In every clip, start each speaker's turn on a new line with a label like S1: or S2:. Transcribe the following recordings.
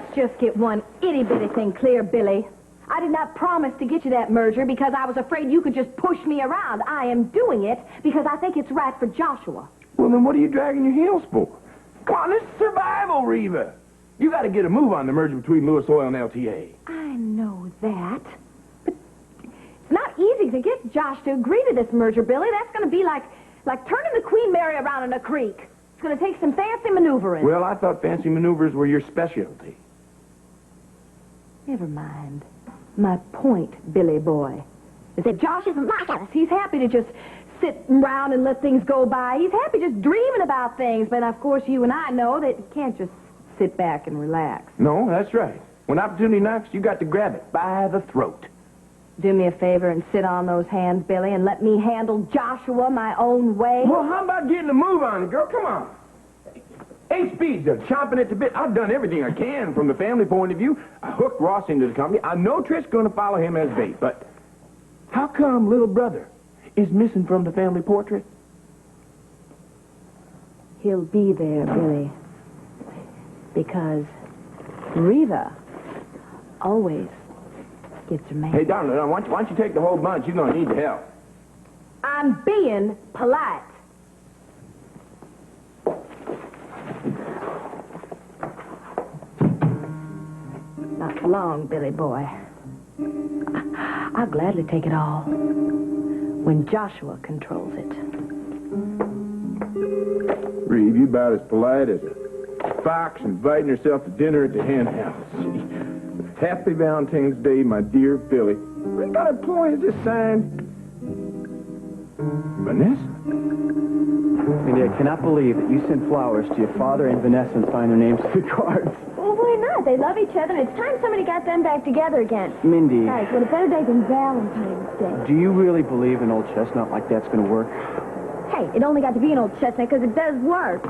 S1: Let's just get one itty-bitty thing clear, Billy. I did not promise to get you that merger because I was afraid you could just push me around. I am doing it because I think it's right for Joshua.
S2: Well, then what are you dragging your heels for? Come on, this is survival, Reva. You got to get a move on the merger between Lewis Oil and LTA.
S1: I know that. But it's not easy to get Josh to agree to this merger, Billy. That's going to be like turning the Queen Mary around in a creek. It's going to take some fancy maneuvering.
S2: Well, I thought fancy maneuvers were your specialty.
S1: Never mind. My point, Billy boy, is that Josh isn't like us. He's happy to just sit around and let things go by. He's happy just dreaming about things. But, of course, you and I know that you can't just sit back and relax.
S2: No, that's right. When opportunity knocks, you got to grab it by the throat.
S1: Do me a favor and sit on those hands, Billy, and let me handle Joshua my own way.
S2: Well, how about getting a move on it, girl? Come on. Ace Speed's chomping at the bit. I've done everything I can from the family point of view. I hooked Ross into the company. I know Trish going to follow him as bait, but how come little brother is missing from the family portrait?
S1: He'll be there, Billy, because Reva always gets her man.
S2: Hey, darling, why don't you take the whole bunch? You're going to need the help.
S1: I'm being polite. Not for long, Billy boy. I'll gladly take it all when Joshua controls it.
S2: Reeve, you about as polite as a fox inviting herself to dinner at the hen house. Happy Valentine's Day, my dear Billy. What kind of ploy is this signed? Vanessa?
S3: Mindy, I cannot believe that you sent flowers to your father and Vanessa and signed their names to the cards.
S4: Well, why not? They love each other, and it's time somebody got them back together again.
S3: Mindy,
S4: Guys, what a better day than Valentine's Day.
S3: do you really believe an old chestnut like that's going to work?
S4: Hey, it only got to be an old chestnut because it does work.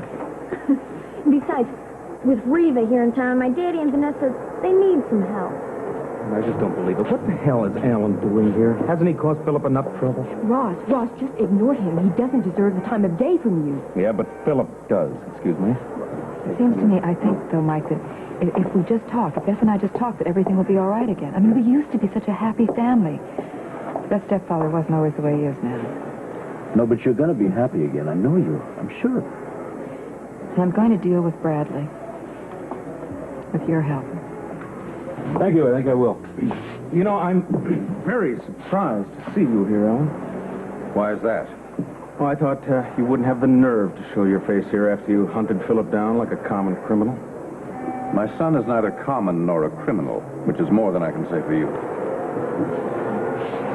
S4: Besides, with Reva here in town, my daddy and Vanessa, they need some help.
S5: I just don't believe it. What the hell is Alan doing here? Hasn't he caused Philip enough trouble?
S1: Ross, just ignore him. He doesn't deserve the time of day from you.
S5: Yeah, but Philip does. Excuse me.
S6: It seems to me, I think, though, Mike, that if we just talk, if Beth and I just talk, that everything will be all right again. I mean, we used to be such a happy family. That stepfather wasn't always the way he is now.
S7: No, but you're going to be happy again. I know you are. I'm sure.
S6: And I'm going to deal with Bradley. With your help.
S5: Thank you. I think I will. You know, I'm very surprised to see you here, Alan.
S7: Why is that?
S5: Well, I thought you wouldn't have the nerve to show your face here after you hunted Philip down like a common criminal.
S7: My son is neither common nor a criminal, which is more than I can say for you.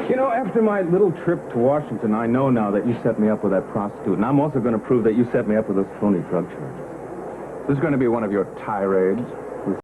S5: You know, after my little trip to Washington, I know now that you set me up with that prostitute, and I'm also going to prove that you set me up with those phony drug charges.
S7: This is going to be one of your tirades.